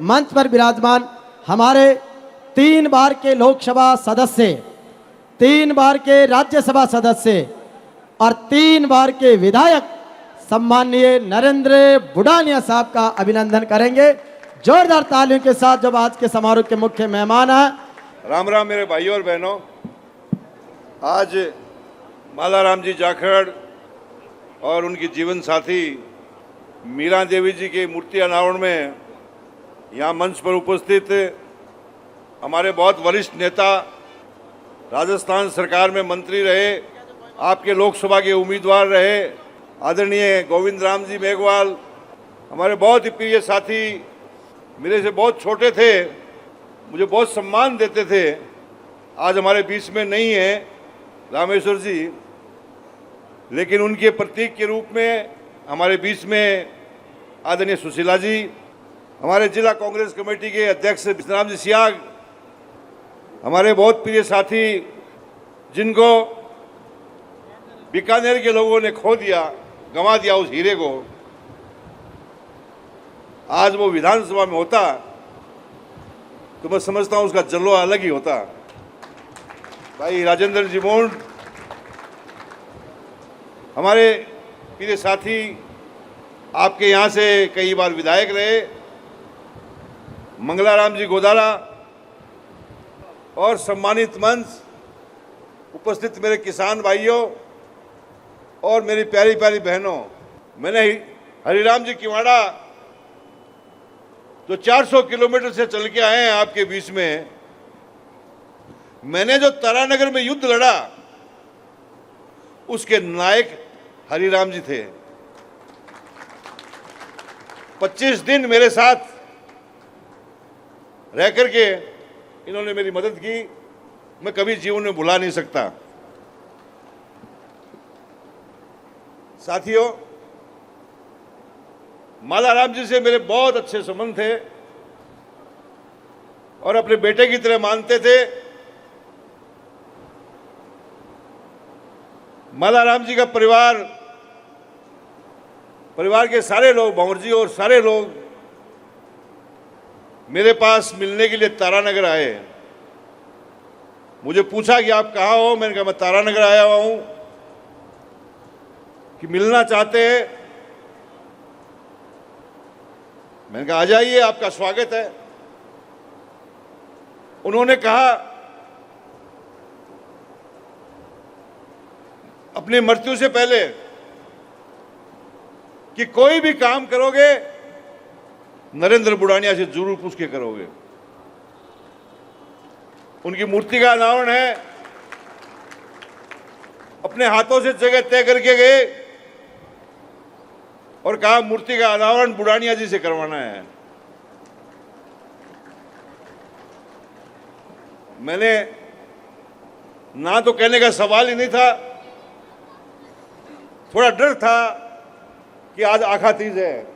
मंच पर विराजमान हमारे 3 बार के लोकसभा सदस्य, 3 बार के राज्यसभा सदस्य और 3 बार के विधायक सम्माननीय नरेंद्र बुडानिया साहब का अभिनंदन करेंगे जोरदार तालियों के साथ, जब आज के समारोह के मुख्य मेहमान हैं। राम राम मेरे भाइयों और बहनों, आज मालाराम जी जाखड़ और उनकी जीवन साथी मीरा देवी जी के मूर्ति अनावरण में यहाँ मंच पर उपस्थित हमारे बहुत वरिष्ठ नेता, राजस्थान सरकार में मंत्री रहे, आपके लोकसभा के उम्मीदवार रहे आदरणीय गोविंद राम जी मेघवाल, हमारे बहुत ही प्रिय साथी, मेरे से बहुत छोटे थे, मुझे बहुत सम्मान देते थे, आज हमारे बीच में नहीं है रामेश्वर जी, लेकिन उनके प्रतीक के रूप में हमारे बीच में आदरणीय सुशीला जी, हमारे जिला कांग्रेस कमेटी के अध्यक्ष विश्राम जी सियाग, हमारे बहुत प्रिय साथी जिनको बीकानेर के लोगों ने खो दिया, गंवा दिया उस हीरे को, आज वो विधानसभा में होता तो मैं समझता हूँ उसका जलवा अलग ही होता। भाई राजेंद्र जी मोंड, हमारे प्रिय साथी, आपके यहाँ से कई बार विधायक रहे, मंगलाराम जी गोदारा और सम्मानित मंच उपस्थित मेरे किसान भाइयों और मेरी प्यारी प्यारी बहनों, मैंने हरिराम जी किवाड़ा जो 400 किलोमीटर से चल के आए हैं आपके बीच में, मैंने जो तारानगर में युद्ध लड़ा उसके नायक हरिराम जी थे। 25 दिन मेरे साथ रह करके इन्होंने मेरी मदद की, मैं कभी जीवन में भुला नहीं सकता। साथियों, मालाराम जी से मेरे बहुत अच्छे संबंध थे और अपने बेटे की तरह मानते थे। मालाराम जी का परिवार के सारे लोग, भंवर जी और सारे लोग मेरे पास मिलने के लिए तारानगर आए। मुझे पूछा कि आप कहाँ हो, मैंने कहा मैं तारानगर आया हुआ हूं, कि मिलना चाहते हैं। मैंने कहा आ जाइए, आपका स्वागत है। उन्होंने कहा अपनी मृत्यु से पहले कि कोई भी काम करोगे नरेंद्र बुडानिया से जरूर पूछ के करोगे। उनकी मूर्ति का अनावरण है, अपने हाथों से जगह तय करके गए और कहा मूर्ति का अनावरण बुडानिया जी से करवाना है। मैंने ना तो कहने का सवाल ही नहीं था, थोड़ा डर था कि आज आखा तीज है,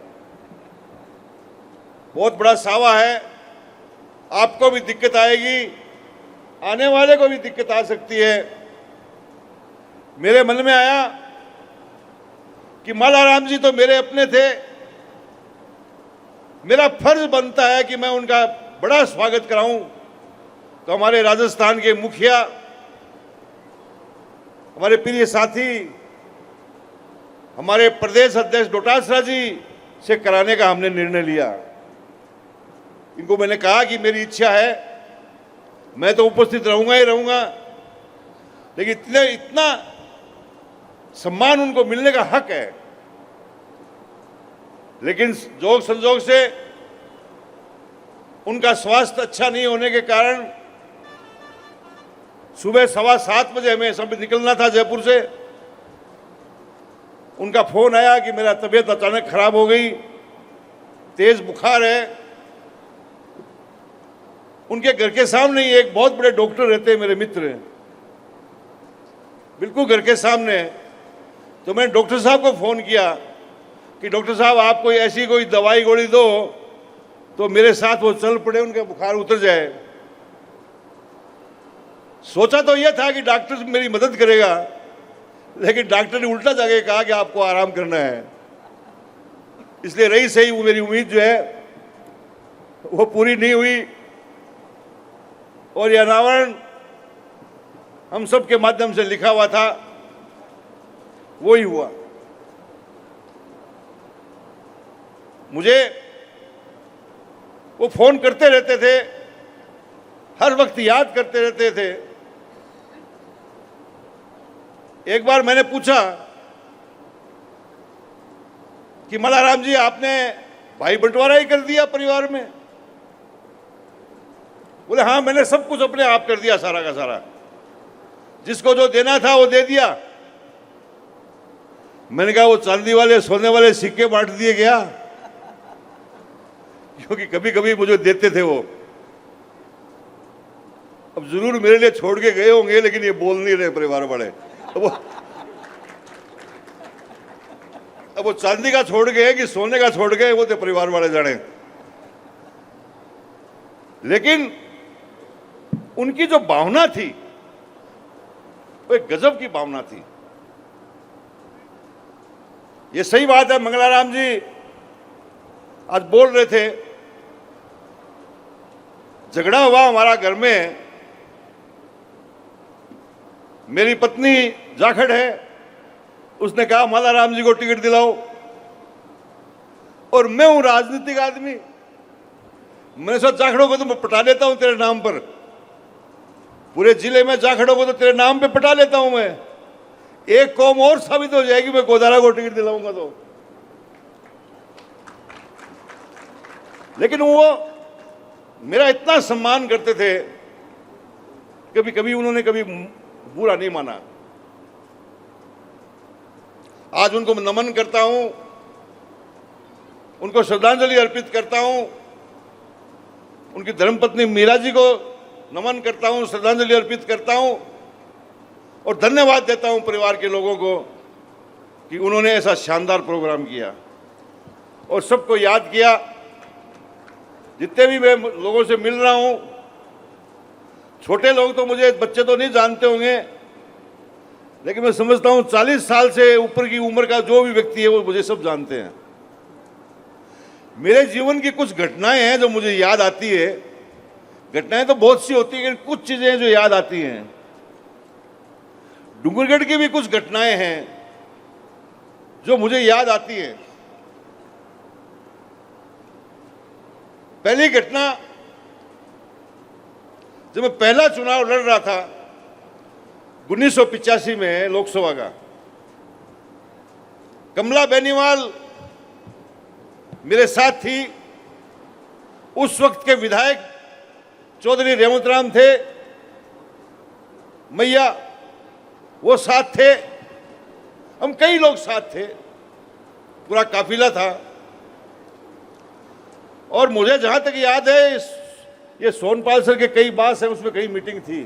बहुत बड़ा सावा है, आपको भी दिक्कत आएगी, आने वाले को भी दिक्कत आ सकती है। मेरे मन में आया कि मालाराम जी तो मेरे अपने थे, मेरा फर्ज बनता है कि मैं उनका बड़ा स्वागत कराऊं। तो हमारे राजस्थान के मुखिया, हमारे प्रिय साथी, हमारे प्रदेश अध्यक्ष डोटासरा जी से कराने का हमने निर्णय लिया। इनको मैंने कहा कि मेरी इच्छा है, मैं तो उपस्थित रहूंगा ही रहूंगा, लेकिन इतना सम्मान उनको मिलने का हक है। लेकिन जोग संजोग से उनका स्वास्थ्य अच्छा नहीं होने के कारण सुबह 7:15 बजे हमें सब निकलना था जयपुर से। उनका फोन आया कि मेरा तबीयत अचानक खराब हो गई, तेज बुखार है। उनके घर के सामने ही एक बहुत बड़े डॉक्टर रहते हैं, मेरे मित्र, बिल्कुल घर के सामने। तो मैंने डॉक्टर साहब को फोन किया कि डॉक्टर साहब आप कोई ऐसी कोई दवाई गोली दो तो मेरे साथ वो चल पड़े, उनका बुखार उतर जाए। सोचा तो यह था कि डॉक्टर मेरी मदद करेगा, लेकिन डॉक्टर ने उल्टा जाके कहा कि आपको आराम करना है। इसलिए रही सही वो मेरी उम्मीद जो है वो पूरी नहीं हुई और यह अनावरण हम सब के माध्यम से लिखा हुआ था, वो ही हुआ। मुझे वो फोन करते रहते थे, हर वक्त याद करते रहते थे। एक बार मैंने पूछा कि मल्लाराम जी, आपने भाई बंटवारा ही कर दिया परिवार में? बोले हाँ, मैंने सब कुछ अपने आप कर दिया, सारा का सारा, जिसको जो देना था वो दे दिया। मैंने कहा वो चांदी वाले सोने वाले सिक्के बांट दिए गया, क्योंकि कभी कभी मुझे देते थे वो। अब जरूर मेरे लिए छोड़ के गए होंगे, लेकिन ये बोल नहीं रहे परिवार वाले। अब वो चांदी का छोड़ गए कि सोने का छोड़ गए, वो तो परिवार वाले जाने। लेकिन उनकी जो भावना थी वो एक गजब की भावना थी। ये सही बात है, मंगलाराम जी आज बोल रहे थे, झगड़ा हुआ हमारा घर में। मेरी पत्नी जाखड़ है, उसने कहा मल्लाराम जी को टिकट दिलाओ, और मैं हूं राजनीतिक आदमी। मैंने सोचा जाखड़ों को तो मैं पटा लेता हूं तेरे नाम पर, पूरे जिले में जाखड़ों को तो तेरे नाम पे पटा लेता हूं मैं। एक कौम और साबित हो जाएगी मैं गोदारा को टिकट दिलाऊंगा तो। लेकिन वो मेरा इतना सम्मान करते थे, कभी कभी उन्होंने कभी बुरा नहीं माना। आज उनको मैं नमन करता हूं, उनको श्रद्धांजलि अर्पित करता हूं, उनकी धर्मपत्नी मीरा जी को नमन करता हूं, श्रद्धांजलि अर्पित करता हूं, और धन्यवाद देता हूं परिवार के लोगों को कि उन्होंने ऐसा शानदार प्रोग्राम किया और सबको याद किया। जितने भी मैं लोगों से मिल रहा हूं, छोटे लोग तो मुझे, बच्चे तो नहीं जानते होंगे, लेकिन मैं समझता हूं 40 साल से ऊपर की उम्र का जो भी व्यक्ति है वो मुझे सब जानते हैं। मेरे जीवन की कुछ घटनाएं हैं जो मुझे याद आती है। घटनाएं तो बहुत सी होती है, लेकिन कुछ चीजें हैं जो याद आती हैं। डूंगरगढ़ की भी कुछ घटनाएं हैं जो मुझे याद आती हैं। पहली घटना, जब मैं पहला चुनाव लड़ रहा था 1985 में लोकसभा का, कमला बेनीवाल मेरे साथ थी। उस वक्त के विधायक चौधरी रेवंत राम थे, मैया वो साथ थे, हम कई लोग साथ थे, पूरा काफिला था। और मुझे जहां तक याद है, ये सोनपाल सर के कई बास है, उसमें कई मीटिंग थी,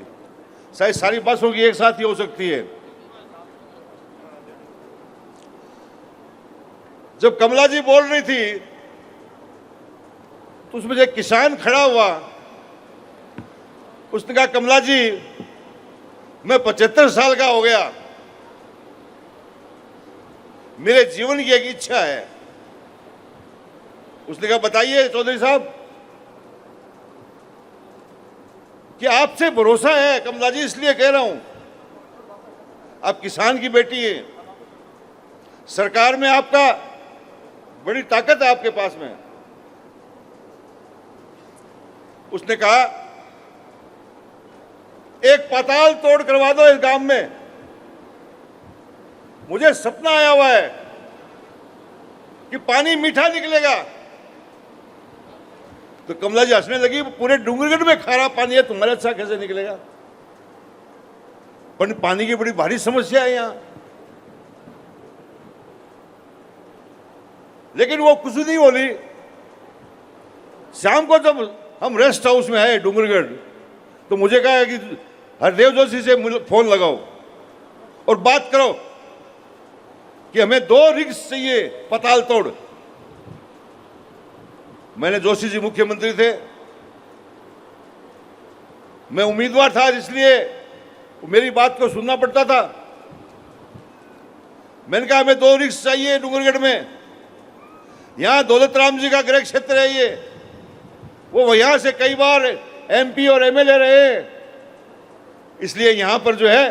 शायद सारी बासों की एक साथ ही हो सकती है। जब कमला जी बोल रही थी तो उसमें एक किसान खड़ा हुआ, उसने कहा कमला जी मैं 75 साल का हो गया, मेरे जीवन की एक इच्छा है। उसने कहा बताइए चौधरी साहब, कि आपसे भरोसा है कमला जी, इसलिए कह रहा हूं, आप किसान की बेटी हैं, सरकार में आपका बड़ी ताकत है आपके पास में। उसने कहा एक पाताल तोड़ करवा दो इस गांव में, मुझे सपना आया हुआ है कि पानी मीठा निकलेगा। तो कमला जी हंसने लगी, पूरे डूंगरगढ़ में खारा पानी है, तुम्हारे अच्छा कैसे निकलेगा? पर पानी की बड़ी भारी समस्या है यहां। लेकिन वो कुछ नहीं बोली। शाम को जब हम रेस्ट हाउस में आए डूंगरगढ़, तो मुझे कहा कि हरदेव जोशी से फोन लगाओ और बात करो कि हमें 2 रिग्स चाहिए पताल तोड़। मैंने, जोशी जी मुख्यमंत्री थे, मैं उम्मीदवार था, इसलिए मेरी बात को सुनना पड़ता था। मैंने कहा हमें 2 रिग्स चाहिए डूंगरगढ़ में, यहां दौलत राम जी का गृह क्षेत्र है, ये वो यहाँ से कई बार MP और MLA रहे, इसलिए यहाँ पर जो है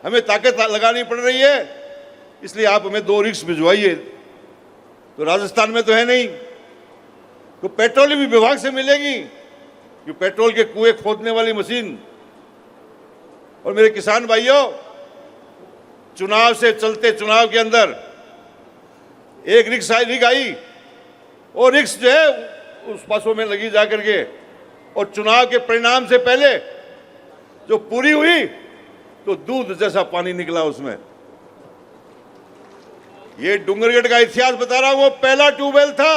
हमें ताकत लगानी पड़ रही है। इसलिए आप हमें 2 रिक्स भिजवाइए। तो राजस्थान में तो है नहीं, तो पेट्रोलियम विभाग से मिलेगी कि पेट्रोल के कुएं खोदने वाली मशीन। और मेरे किसान भाइयों, चुनाव से चलते चुनाव के अंदर एक रिक्स आई और रिक्स जो है उस पासों में लगी जाकर के, और चुनाव के परिणाम से पहले जो पूरी हुई तो दूध जैसा पानी निकला उसमें। ये डूंगरगढ़ का इतिहास बता रहा हूं। वो पहला ट्यूबवेल था,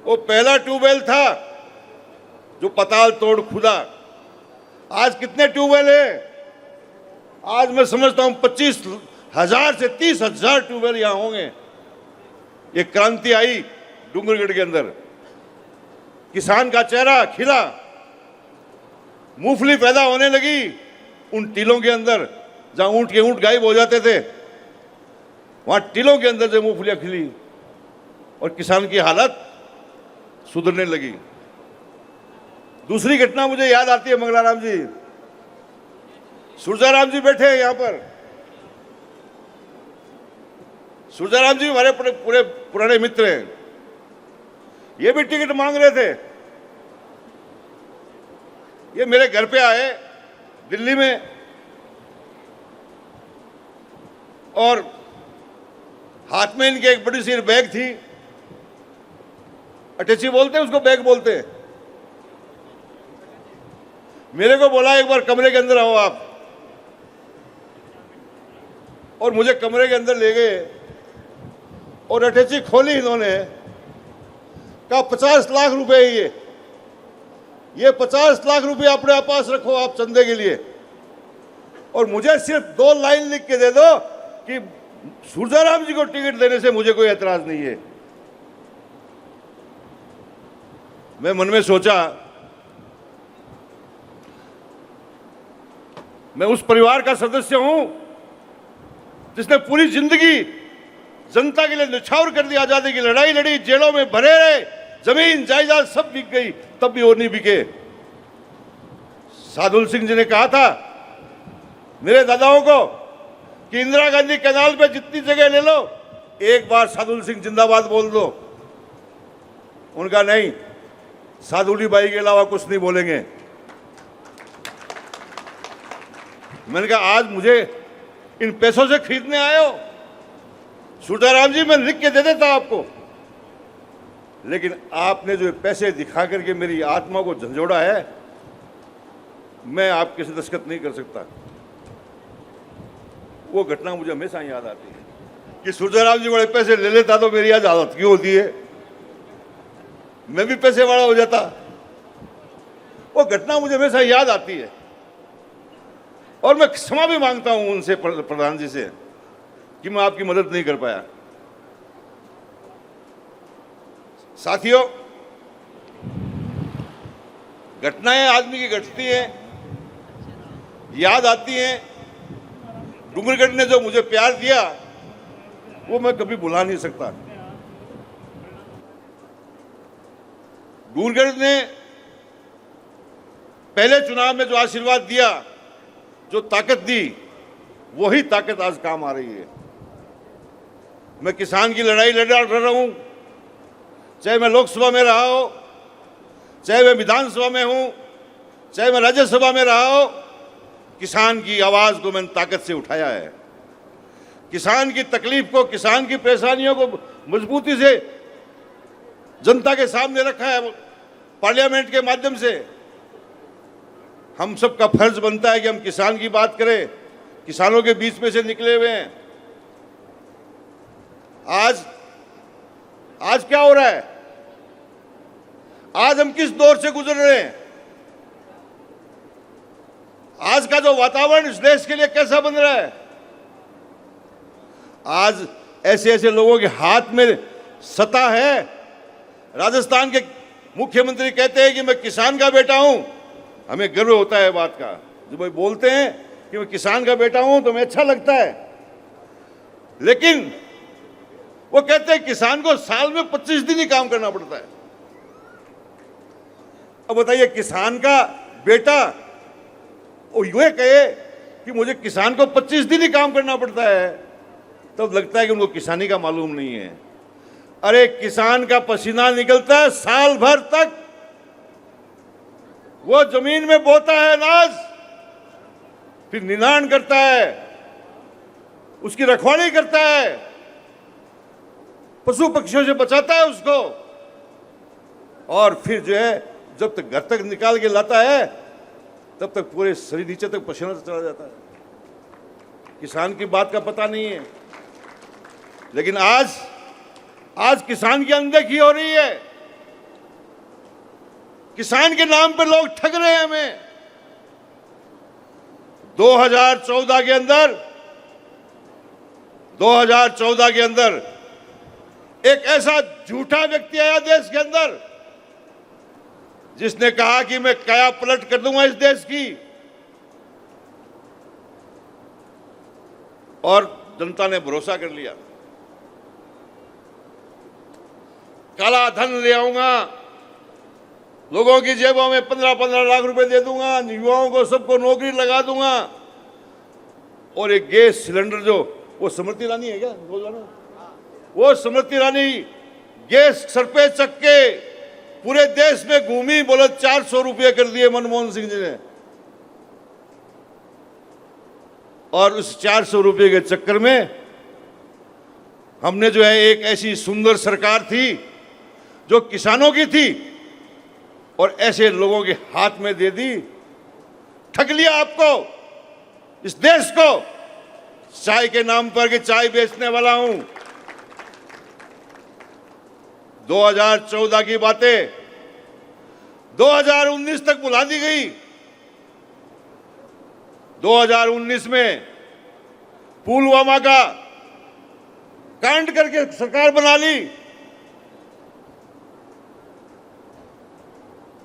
वो पहला ट्यूबवेल था जो पताल तोड़ खुदा। आज कितने ट्यूबवेल है? आज मैं समझता हूं 25,000 से 30,000 ट्यूबवेल यहां होंगे। ये क्रांति आई डूंगरगढ़ के अंदर, किसान का चेहरा खिला, मूंगफली पैदा होने लगी उन टीलों के अंदर जहां ऊंट के ऊंट गायब हो जाते थे, वहां टीलों के अंदर से मूंगफलियां खिली और किसान की हालत सुधरने लगी। दूसरी घटना मुझे याद आती है, मंगलाराम जी, सूरजाराम जी बैठे हैं यहां पर। सूरजाराम जी हमारे पूरे पुराने मित्र हैं। ये भी टिकट मांग रहे थे। ये मेरे घर पे आए दिल्ली में, और हाथ में इनके एक बड़ी सी बैग थी, अटैची बोलते हैं उसको, बैग बोलते हैं। मेरे को बोला एक बार कमरे के अंदर आओ आप, और मुझे कमरे के अंदर ले गए और अटैची खोली इन्होंने, कहा 50 लाख रुपए ये 50 लाख रुपए अपने पास रखो आप चंदे के लिए, और मुझे सिर्फ 2 लाइन लिख के दे दो कि सूरजाराम जी को टिकट देने से मुझे कोई एतराज नहीं है। मैं मन में सोचा, मैं उस परिवार का सदस्य हूं जिसने पूरी जिंदगी जनता के लिए न्यौछावर कर दिया, आजादी की लड़ाई लड़ी, जेलों में भरे रहे, जमीन जायदाद सब बिक गई, तब भी वो नहीं बिके। साधुल सिंह जी ने कहा था मेरे दादाओं को कि इंदिरा गांधी कैनाल पे जितनी जगह ले लो, एक बार साधुल सिंह जिंदाबाद बोल दो। उनका नहीं, साधुली बाई के अलावा कुछ नहीं बोलेंगे। मैंने कहा आज मुझे इन पैसों से खरीदने आए हो? सूरजाराम जी मैं लिख के दे देता आपको, लेकिन आपने जो पैसे दिखा करके मेरी आत्मा को झंझोड़ा है, मैं आपके से दस्तखत नहीं कर सकता। वो घटना मुझे हमेशा याद आती है कि सूरजाराम जी बड़े पैसे ले लेता तो मेरी आज हालत क्यों होती है, मैं भी पैसे वाला हो जाता। वो घटना मुझे हमेशा याद आती है, और मैं क्षमा भी मांगता हूं उनसे, प्रधान जी से, कि मैं आपकी मदद नहीं कर पाया। साथियों, घटनाएं आदमी की घटती हैं, याद आती हैं। डूंगरगढ़ ने जो मुझे प्यार दिया वो मैं कभी भुला नहीं सकता। डूंगरगढ़ ने पहले चुनाव में जो आशीर्वाद दिया, जो ताकत दी, वही ताकत आज काम आ रही है। मैं किसान की लड़ाई लड़ रहा हूं, चाहे मैं लोकसभा में रहा हो, चाहे मैं विधानसभा में हूं, चाहे मैं राज्यसभा में रहा हो, किसान की आवाज को मैंने ताकत से उठाया है। किसान की तकलीफ को, किसान की परेशानियों को मजबूती से जनता के सामने रखा है। पार्लियामेंट के माध्यम से हम सबका फर्ज बनता है कि हम किसान की बात करें, किसानों के बीच में से निकले हुए हैं। आज क्या हो रहा है? आज हम किस दौर से गुजर रहे हैं? आज का जो वातावरण इस देश के लिए कैसा बन रहा है? आज ऐसे ऐसे लोगों के हाथ में सत्ता है। राजस्थान के मुख्यमंत्री कहते हैं कि मैं किसान का बेटा हूं, हमें गर्व होता है बात का। जब वो बोलते हैं कि मैं किसान का बेटा हूं तो हमें अच्छा लगता है, लेकिन वो कहते हैं किसान को साल में 25 दिन ही काम करना पड़ता है। अब बताइए, किसान का बेटा वो ये कहे कि मुझे किसान को 25 दिन ही काम करना पड़ता है, तब लगता है कि उनको किसानी का मालूम नहीं है। अरे किसान का पसीना निकलता है साल भर तक, वो जमीन में बोता है अनाज, फिर निनाण करता है, उसकी रखवाली करता है, पशु पक्षियों से बचाता है उसको, और फिर जो है जब तक घर तक निकाल के लाता है तब तक पूरे शरीर नीचे तक पसीना चला जाता है। किसान की बात का पता नहीं है। लेकिन आज किसान की अनदेखी हो रही है। किसान के नाम पर लोग ठग रहे हैं हमें। 2014 के अंदर एक ऐसा झूठा व्यक्ति आया देश के अंदर जिसने कहा कि मैं काया पलट कर दूंगा इस देश की, और जनता ने भरोसा कर लिया। काला धन ले आऊंगा, लोगों की जेबों में 15-15 लाख रुपए दे दूंगा, युवाओं को सबको नौकरी लगा दूंगा, और एक गैस सिलेंडर जो वो स्मृति ईरानी है क्या रोजाना, वो स्मृति ईरानी गैस सर पे चक के पूरे देश में घूमी, बोले 400 रुपये कर दिए मनमोहन सिंह जी ने। और उस 400 रुपये के चक्कर में हमने जो है एक ऐसी सुंदर सरकार थी जो किसानों की थी, और ऐसे लोगों के हाथ में दे दी। ठग लिया आपको, इस देश को, चाय के नाम पर कि चाय बेचने वाला हूं। 2014 की बातें 2019 तक बुला दी गई। 2019 में पुलवामा का कांड करके सरकार बना ली।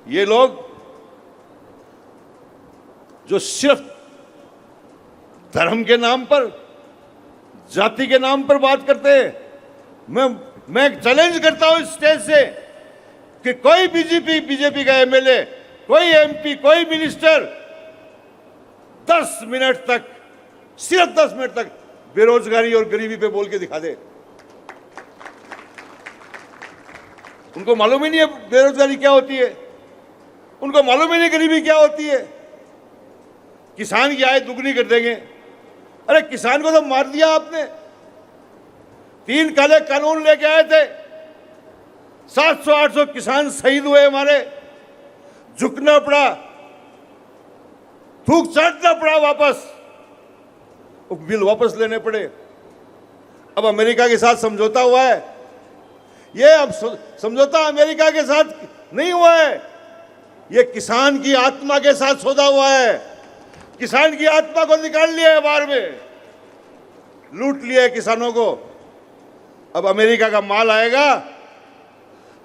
ये लोग जो सिर्फ धर्म के नाम पर, जाति के नाम पर बात करते हैं, मैं चैलेंज करता हूं इस स्टेज से कि कोई बीजेपी का एमएलए, कोई एमपी, कोई मिनिस्टर 10 मिनट तक, सिर्फ 10 मिनट तक बेरोजगारी और गरीबी पे बोल के दिखा दे। उनको मालूम ही नहीं है बेरोजगारी क्या होती है, उनको मालूम ही नहीं गरीबी क्या होती है। किसान की आय दुगनी कर देंगे। अरे किसान को तो मार दिया आपने। 3 काले कानून लेके आए थे, 700-800 किसान शहीद हुए हमारे, झुकना पड़ा, थूक चाटना पड़ा, वापस बिल वापस लेने पड़े। अब अमेरिका के साथ समझौता हुआ है। ये अब समझौता अमेरिका के साथ नहीं हुआ है, ये किसान की आत्मा के साथ सौदा हुआ है। किसान की आत्मा को निकाल लिया है बाहर में, लूट लिया है किसानों को। अब अमेरिका का माल आएगा,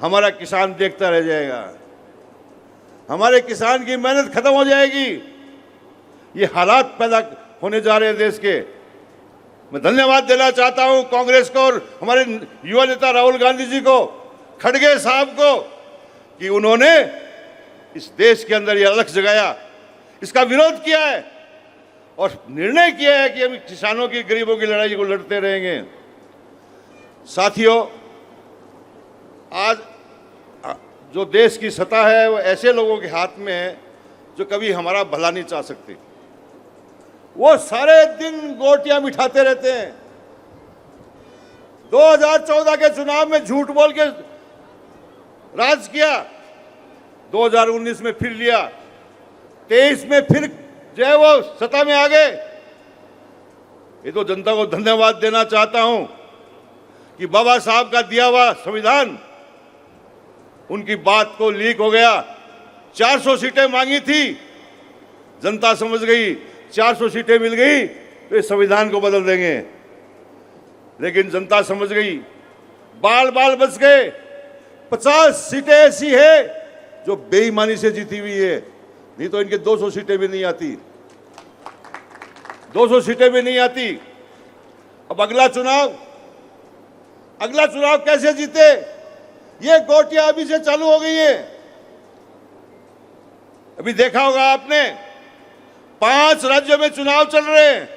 हमारा किसान देखता रह जाएगा, हमारे किसान की मेहनत खत्म हो जाएगी। ये हालात पैदा होने जा रहे हैं देश के। मैं धन्यवाद देना चाहता हूं कांग्रेस को और हमारे युवा नेता राहुल गांधी जी को, खड़गे साहब को, कि उन्होंने इस देश के अंदर यह लक्ष्य जगाया, इसका विरोध किया है और निर्णय किया है कि हम किसानों की, गरीबों की लड़ाई को लड़ते रहेंगे। साथियों, आज जो देश की सत्ता है वो ऐसे लोगों के हाथ में है जो कभी हमारा भला नहीं चाह सकते। वो सारे दिन गोटियां मिठाते रहते हैं। 2014 के चुनाव में झूठ बोल के राज किया, 2019 में फिर लिया, 23 में फिर जो है वो सत्ता में आ गए। ये तो जनता को धन्यवाद देना चाहता हूं कि बाबा साहब का दिया हुआ संविधान, उनकी बात को लीक हो गया। 400 सीटें मांगी थी, जनता समझ गई 400 सीटें मिल गई तो इस संविधान को बदल देंगे। लेकिन जनता समझ गई, बाल बाल बच गए। 50 सीटें ऐसी है जो बेईमानी से जीती हुई है, नहीं तो इनके 200 सीटें भी नहीं आती, 200 सीटें भी नहीं आती। अब अगला चुनाव कैसे जीते? ये गोटियां अभी से चालू हो गई है। अभी देखा होगा आपने, 5 राज्यों में चुनाव चल रहे हैं।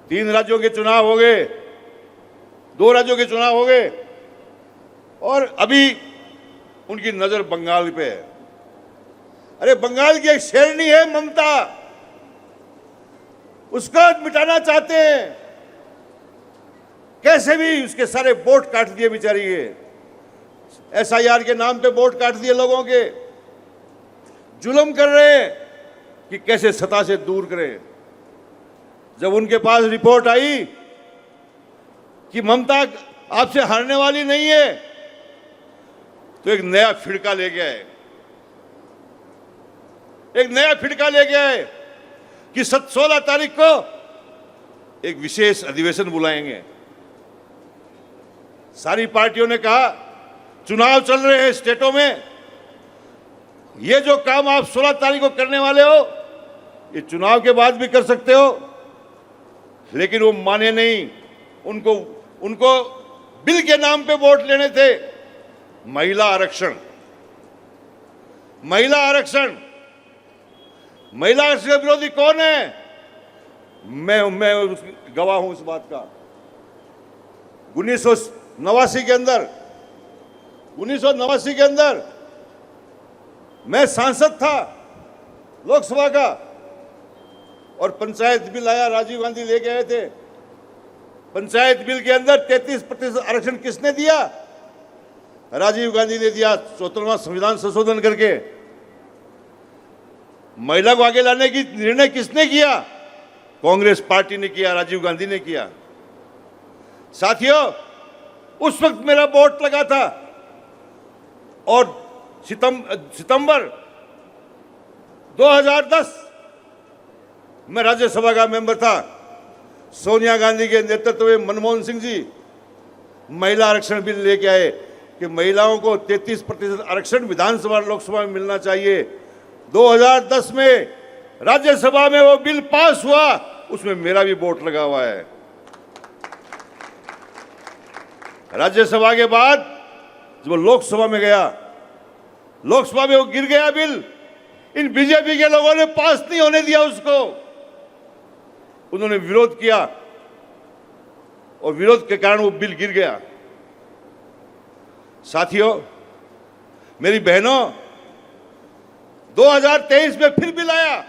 3 राज्यों के चुनाव हो गए, 2 राज्यों के चुनाव हो गए, और अभी उनकी नजर बंगाल पे है। अरे बंगाल की एक शेरनी है ममता, उसको मिटाना चाहते हैं। कैसे भी उसके सारे वोट काट दिए बेचारी के, SIR के नाम पे वोट काट दिए लोगों के। जुल्म कर रहे हैं कि कैसे सत्ता से दूर करें। जब उनके पास रिपोर्ट आई कि ममता आपसे हारने वाली नहीं है, तो एक नया फिड़का ले गया है। एक नया फिड़का ले गया है कि 16 तारीख को एक विशेष अधिवेशन बुलाएंगे। सारी पार्टियों ने कहा चुनाव चल रहे हैं स्टेटों में, ये जो काम आप 16 तारीख को करने वाले हो, ये चुनाव के बाद भी कर सकते हो। लेकिन वो माने नहीं। उनको बिल के नाम पे वोट लेने थे। महिला आरक्षण, महिला आरक्षण, महिला आरक्षण के विरोधी कौन है? मैं गवाह हूं इस बात का। 1989 के अंदर मैं सांसद था लोकसभा का, और पंचायत बिल आया, राजीव गांधी लेके आए थे। पंचायत बिल के अंदर 33% आरक्षण किसने दिया? राजीव गांधी ने दिया, 74वां संविधान संशोधन करके। महिला को आगे लाने की निर्णय किसने किया? कांग्रेस पार्टी ने किया, राजीव गांधी ने किया। साथियों, उस वक्त मेरा वोट लगा था, और सितंबर 2010 में राज्यसभा का मेंबर था। सोनिया गांधी के नेतृत्व में मनमोहन सिंह जी महिला आरक्षण बिल लेके आए कि महिलाओं को 33% आरक्षण विधानसभा और लोकसभा में मिलना चाहिए। 2010 में राज्यसभा में वो बिल पास हुआ, उसमें मेरा भी वोट लगा हुआ है। राज्यसभा के बाद जब वो लोकसभा में गया, लोकसभा में वो गिर गया बिल। इन बीजेपी के लोगों ने पास नहीं होने दिया उसको, उन्होंने विरोध किया, और विरोध के कारण वो बिल गिर गया। साथियों, मेरी बहनों, 2023 में फिर बिल आया।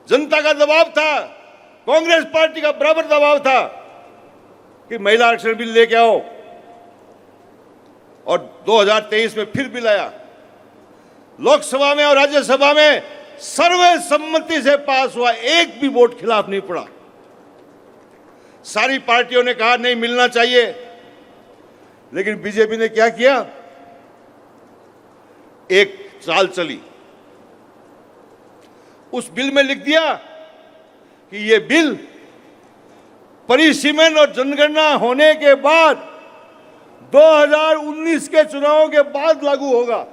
जनता का दबाव था, कांग्रेस पार्टी का बराबर दबाव था कि महिला आरक्षण बिल लेके आओ, और 2023 में फिर बिल आया। लोकसभा में और राज्यसभा में सर्वसम्मति से पास हुआ, एक भी वोट खिलाफ नहीं पड़ा। सारी पार्टियों ने कहा नहीं मिलना चाहिए, लेकिन बीजेपी ने क्या किया? एक चाल चली, उस बिल में लिख दिया कि ये बिल परिसीमन और जनगणना होने के बाद 2019 के चुनावों के बाद लागू होगा।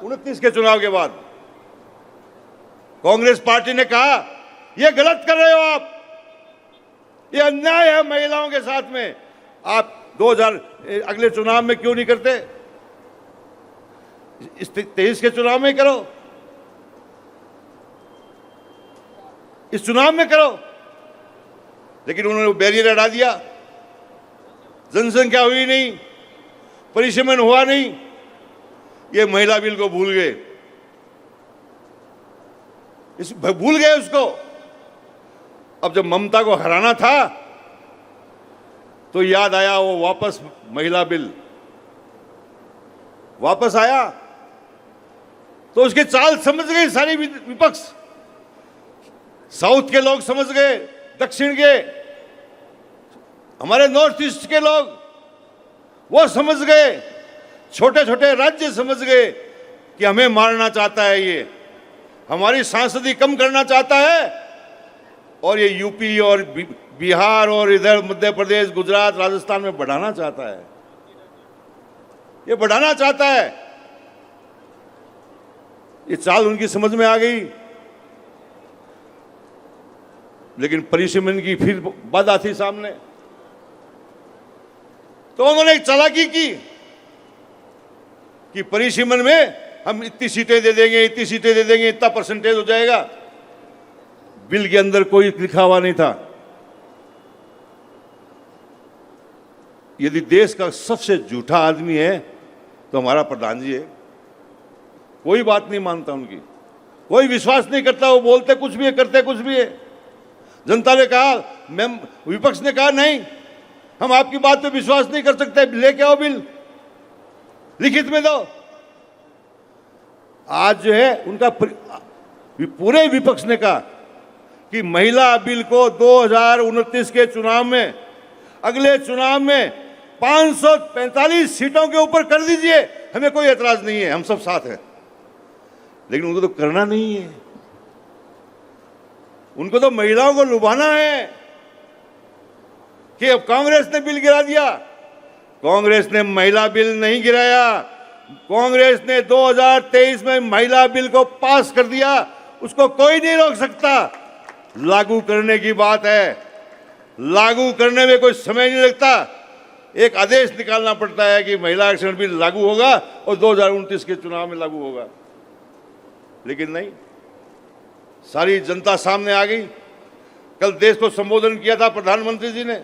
29 के चुनाव के बाद। कांग्रेस पार्टी ने कहा यह गलत कर रहे हो आप, ये अन्याय है महिलाओं के साथ में। आप 2000 अगले चुनाव में क्यों नहीं करते? इस 23 के चुनाव में करो, इस चुनाव में करो। लेकिन उन्होंने बैरियर हटा दिया, जनसंख्या हुई नहीं, परिसीमन हुआ नहीं, ये महिला बिल को भूल गए, भूल गए उसको। अब जब ममता को हराना था तो याद आया वो वापस महिला बिल वापस आया, तो उसकी चाल समझ गए सारी विपक्ष। साउथ के लोग समझ गए, दक्षिण के, हमारे नॉर्थ ईस्ट के लोग वो समझ गए, छोटे छोटे राज्य समझ गए कि हमें मारना चाहता है, ये हमारी सांसदी कम करना चाहता है, और ये यूपी और बिहार और इधर मध्य प्रदेश, गुजरात, राजस्थान में बढ़ाना चाहता है, ये बढ़ाना चाहता है। ये चाल उनकी समझ में आ गई। लेकिन परिसीमन की फिर बाधा थी सामने, तो उन्होंने एक चालाकी की। कि परिसीमन में हम इतनी सीटें दे देंगे, इतनी सीटें दे देंगे, इतना परसेंटेज हो जाएगा। बिल के अंदर कोई लिखा हुआ नहीं था। यदि देश का सबसे झूठा आदमी है तो हमारा प्रधान जी है। कोई बात नहीं मानता उनकी, कोई विश्वास नहीं करता। वो बोलते कुछ भी है, करते कुछ भी है। जनता ने कहा, विपक्ष ने कहा नहीं, हम आपकी बात पे विश्वास नहीं कर सकते, लेके आओ बिल, लिखित में दो। आज जो है उनका पूरे विपक्ष ने कहा कि महिला बिल को 2029 के चुनाव में, अगले चुनाव में 545 सीटों के ऊपर कर दीजिए, हमें कोई एतराज नहीं है, हम सब साथ हैं। लेकिन उनको तो करना नहीं है, उनको तो महिलाओं को लुभाना है कि अब कांग्रेस ने बिल गिरा दिया। कांग्रेस ने महिला बिल नहीं गिराया। कांग्रेस ने 2023 में महिला बिल को पास कर दिया, उसको कोई नहीं रोक सकता। लागू करने की बात है, लागू करने में कोई समय नहीं लगता। एक आदेश निकालना पड़ता है कि महिला आरक्षण बिल लागू होगा और 2029 के चुनाव में लागू होगा। लेकिन नहीं, सारी जनता सामने आ गई। कल देश को संबोधन किया था प्रधानमंत्री जी ने,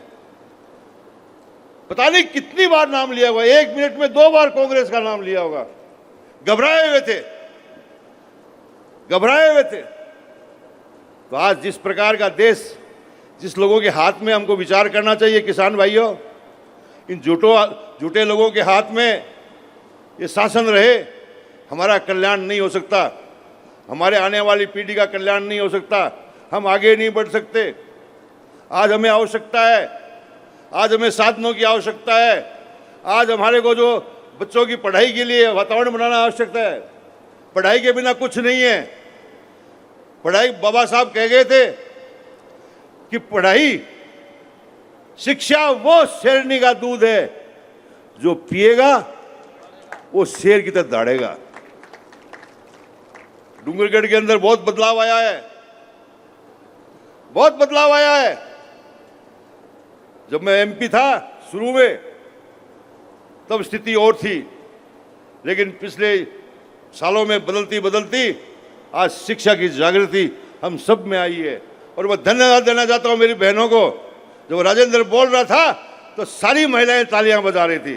पता नहीं कितनी बार नाम लिया होगा, 1 मिनट में 2 बार कांग्रेस का नाम लिया होगा। घबराए हुए थे, घबराए हुए थे। तो आज जिस प्रकार का देश, जिस लोगों के हाथ में हमको विचार करना चाहिए, किसान भाइयों, इन झूठे लोगों के हाथ में ये शासन रहे, हमारा कल्याण नहीं हो सकता, हमारे आने वाली पीढ़ी का कल्याण नहीं हो सकता, हम आगे नहीं बढ़ सकते। आज हमें आवश्यकता है, आज हमें साधनों की आवश्यकता है। आज हमारे को जो बच्चों की पढ़ाई के लिए वातावरण बनाना आवश्यकता है। पढ़ाई के बिना कुछ नहीं है। पढ़ाई, बाबा साहब कह गए थे कि पढ़ाई, शिक्षा वो शेरनी का दूध है, जो पिएगा वो शेर की तरह दौड़ेगा। डूंगरगढ़ के अंदर बहुत बदलाव आया है, बहुत बदलाव आया है। जब मैं एमपी था शुरू में, तब स्थिति और थी, लेकिन पिछले सालों में बदलती बदलती आज शिक्षा की जागृति हम सब में आई है। और मैं धन्यवाद देना चाहता हूं मेरी बहनों को। जब राजेंद्र बोल रहा था तो सारी महिलाएं तालियां बजा रही थी,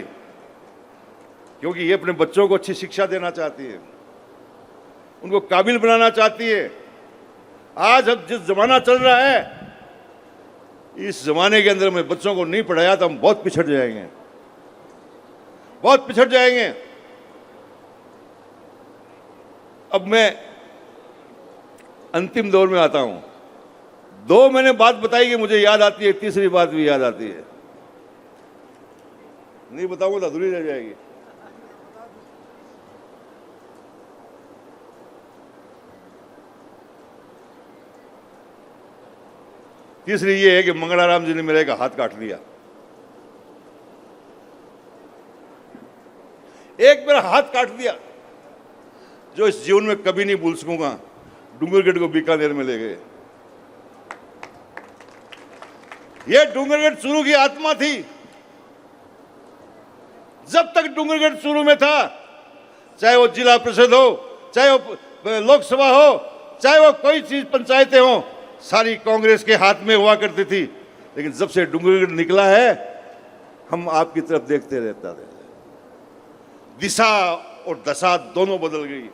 क्योंकि ये अपने बच्चों को अच्छी शिक्षा देना चाहती है, उनको काबिल बनाना चाहती है। आज अब जिस जमाना चल रहा है, इस जमाने के अंदर में बच्चों को नहीं पढ़ाया तो हम बहुत पिछड़ जाएंगे, बहुत पिछड़ जाएंगे। अब मैं अंतिम दौर में आता हूं। 2 मैंने बात बताई कि मुझे याद आती है, तीसरी बात भी याद आती है, नहीं बताऊंगा तो अधूरी रह जाएगी। तीसरी ये है कि मंगलाराम जी ने मेरा एक हाथ काट दिया। एक मेरा हाथ काट दिया जो इस जीवन में कभी नहीं भूल सकूंगा। डूंगरगढ़ को बीकानेर में ले गए। ये डूंगरगढ़ चूरू की आत्मा थी। जब तक डूंगरगढ़ चूरू में था, चाहे वो जिला परिषद हो, चाहे वो लोकसभा हो, चाहे वो कोई चीज पंचायतें हो, सारी कांग्रेस के हाथ में हुआ करती थी। लेकिन जब से डूंगरगढ़ निकला है, हम आपकी तरफ देखते रहता थे। दिशा और दशा दोनों बदल गई,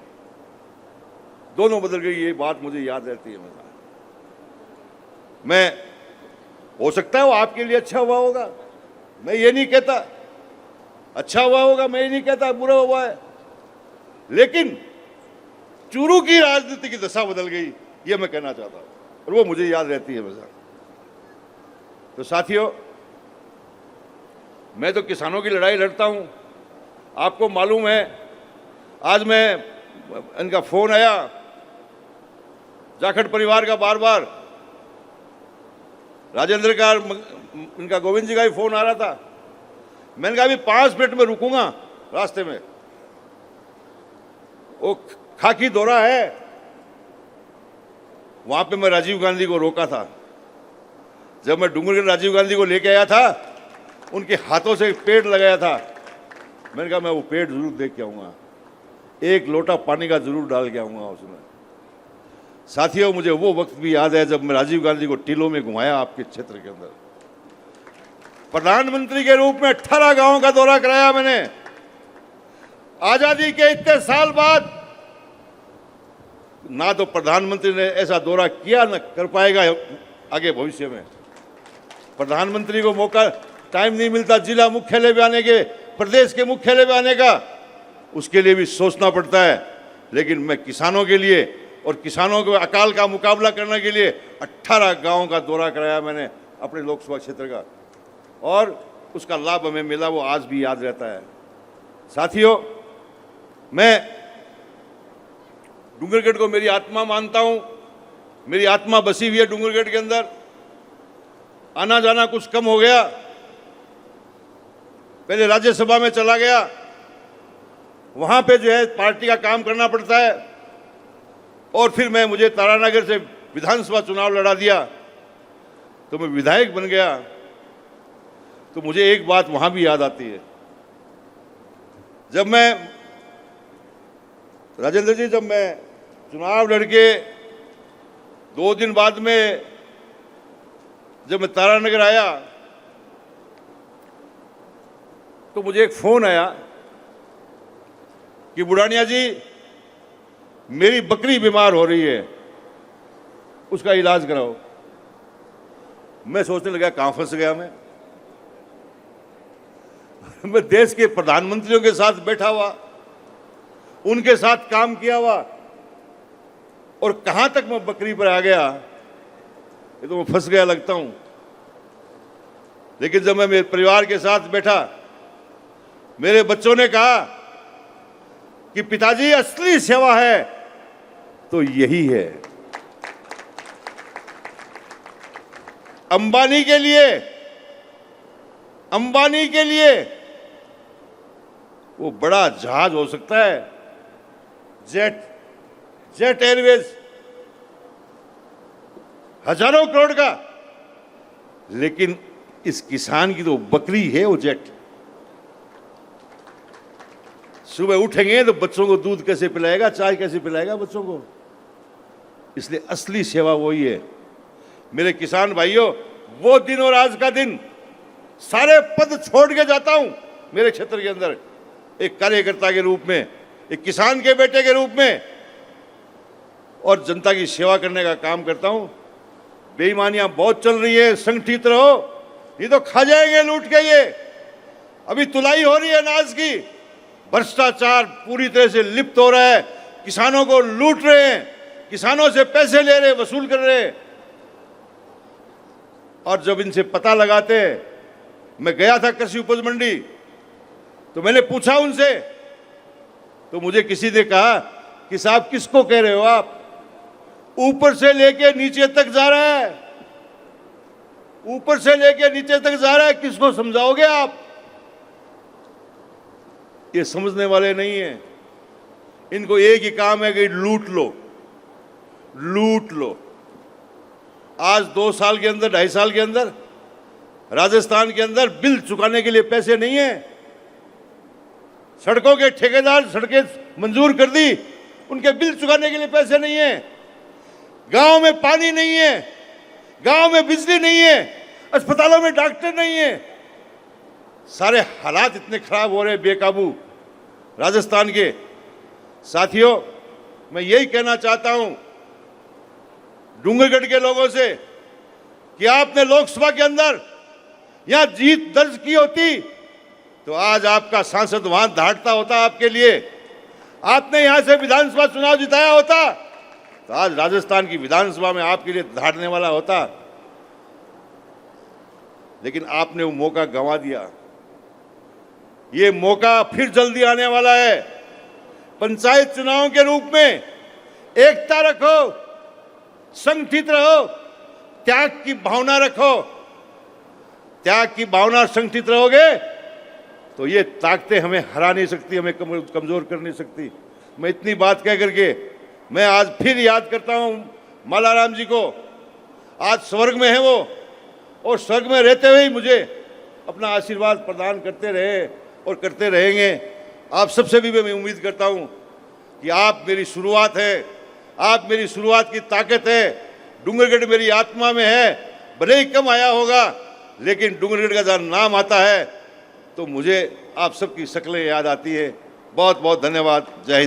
दोनों बदल गई। ये बात मुझे याद रहती है। मैं, हो सकता है वो आपके लिए अच्छा हुआ होगा, मैं ये नहीं कहता। अच्छा हुआ होगा, मैं ये नहीं कहता बुरा हुआ है, लेकिन चूरू की राजनीति की दशा बदल गई, ये मैं कहना चाहता हूं, और वो मुझे याद रहती है हमेशा। तो साथियों, मैं तो किसानों की लड़ाई लड़ता हूं। आपको मालूम है, आज मैं, इनका फोन आया जाखड़ परिवार का, बार बार राजेंद्र का, इनका गोविंद जी का भी फोन आ रहा था। मैंने कहा अभी 5 मिनट में रुकूंगा रास्ते में। वो खाकी दौरा है, वहां पे मैं राजीव गांधी को रोका था। जब मैं डूंगरगढ़ राजीव गांधी को लेके आया था, उनके हाथों से पेड़ लगाया था। मैंने कहा मैं वो पेड़ जरूर देख के आऊंगा। एक लोटा पानी का जरूर डाल के आऊँगा उसमें। साथियों, मुझे वो वक्त भी याद है जब मैं राजीव गांधी को टीलों में घुमाया आपके क्षेत्र के अंदर। प्रधानमंत्री के रूप में 18 गांवों का दौरा कराया मैंने। आजादी के इतने साल बाद ना तो प्रधानमंत्री ने ऐसा दौरा किया, न कर पाएगा आगे भविष्य में। प्रधानमंत्री को मौका, टाइम नहीं मिलता जिला मुख्यालय पे आने के, प्रदेश के मुख्यालय पे आने का, उसके लिए भी सोचना पड़ता है। लेकिन मैं किसानों के लिए और किसानों के अकाल का मुकाबला करने के लिए 18 गांवों का दौरा कराया मैंने अपने लोकसभा क्षेत्र का, और उसका लाभ हमें मिला, वो आज भी याद रहता है। साथियों, मैं डूंगरगढ़ को मेरी आत्मा मानता हूं। मेरी आत्मा बसी हुई है डूंगरगढ़ के अंदर। आना जाना कुछ कम हो गया। पहले राज्यसभा में चला गया, वहां पे जो है पार्टी का काम करना पड़ता है, और फिर मुझे तारानगर से विधानसभा चुनाव लड़ा दिया तो मैं विधायक बन गया। तो मुझे एक बात वहां भी याद आती है, जब मैं, राजेंद्र जी, जब मैं चुनाव लड़के 2 दिन बाद में जब मैं तारानगर आया तो मुझे एक फोन आया कि बुढ़ानिया जी, मेरी बकरी बीमार हो रही है, उसका इलाज कराओ। मैं सोचने लगा कहां फंस गया मैं देश के प्रधानमंत्रियों के साथ बैठा हुआ, उनके साथ काम किया हुआ, और कहां तक मैं बकरी पर आ गया, ये तो मैं फंस गया लगता हूं। लेकिन जब मैं मेरे परिवार के साथ बैठा, मेरे बच्चों ने कहा कि पिताजी, असली सेवा है तो यही है। अंबानी के लिए वो बड़ा जहाज हो सकता है, जेट एयरवेज, हजारों करोड़ का, लेकिन इस किसान की तो बकरी है वो जेट। सुबह उठेंगे तो बच्चों को दूध कैसे पिलाएगा, चाय कैसे पिलाएगा बच्चों को। इसलिए असली सेवा वही है। मेरे किसान भाइयों, वो दिन और आज का दिन, सारे पद छोड़ के जाता हूं मेरे क्षेत्र के अंदर, एक कार्यकर्ता के रूप में, एक किसान के बेटे के रूप में, और जनता की सेवा करने का काम करता हूं। बेईमानियां बहुत चल रही है, संगठित रहो, ये तो खा जाएंगे लूट के। ये अभी तुलाई हो रही है अनाज की, भ्रष्टाचार पूरी तरह से लिप्त हो रहा है, किसानों को लूट रहे हैं, किसानों से पैसे ले रहे, वसूल कर रहे हैं। और जब इनसे पता लगाते, मैं गया था कृषि उपज मंडी, तो मैंने पूछा उनसे, तो मुझे किसी ने कहा कि साहब किसको कह रहे हो आप, ऊपर से लेके नीचे तक जा रहा है, ऊपर से लेके नीचे तक जा रहा है, किसको समझाओगे आप। ये समझने वाले नहीं है, इनको एक ही काम है कि लूट लो, लूट लो। आज 2 साल के अंदर, 2.5 साल के अंदर राजस्थान के अंदर बिल चुकाने के लिए पैसे नहीं है। सड़कों के ठेकेदार सड़कें मंजूर कर दी, उनके बिल चुकाने के लिए पैसे नहीं है। गांव में पानी नहीं है, गांव में बिजली नहीं है, अस्पतालों में डॉक्टर नहीं है। सारे हालात इतने खराब हो रहे हैं बेकाबू राजस्थान के। साथियों, मैं यही कहना चाहता हूं डूंगरगढ़ के लोगों से कि आपने लोकसभा के अंदर यहां जीत दर्ज की होती तो आज आपका सांसद वहां दहाड़ता होता आपके लिए। आपने यहां से विधानसभा चुनाव जिताया होता तो आज राजस्थान की विधानसभा में आपके लिए दहाड़ने वाला होता। लेकिन आपने वो मौका गंवा दिया। ये मौका फिर जल्दी आने वाला है। पंचायत चुनाव के रूप में एकता रखो, संगठित रहो, त्याग की भावना रखो। त्याग की भावना, संगठित रहोगे तो ये ताकतें हमें हरा नहीं सकती, हमें कमजोर कर नहीं सकती। मैं इतनी बात कह करके मैं आज फिर याद करता हूं मालाराम जी को। आज स्वर्ग में है वो, और स्वर्ग में रहते हुए ही मुझे अपना आशीर्वाद प्रदान करते रहे और करते रहेंगे। आप सबसे भी मैं उम्मीद करता हूं कि आप मेरी शुरुआत है, आप मेरी शुरुआत की ताकत है। डूंगरगढ़ मेरी आत्मा में है, भले ही कम आया होगा, लेकिन डूंगरगढ़ का जब नाम आता है तो मुझे आप सबकी शक्लें याद आती है। बहुत बहुत धन्यवाद। जय हिंद।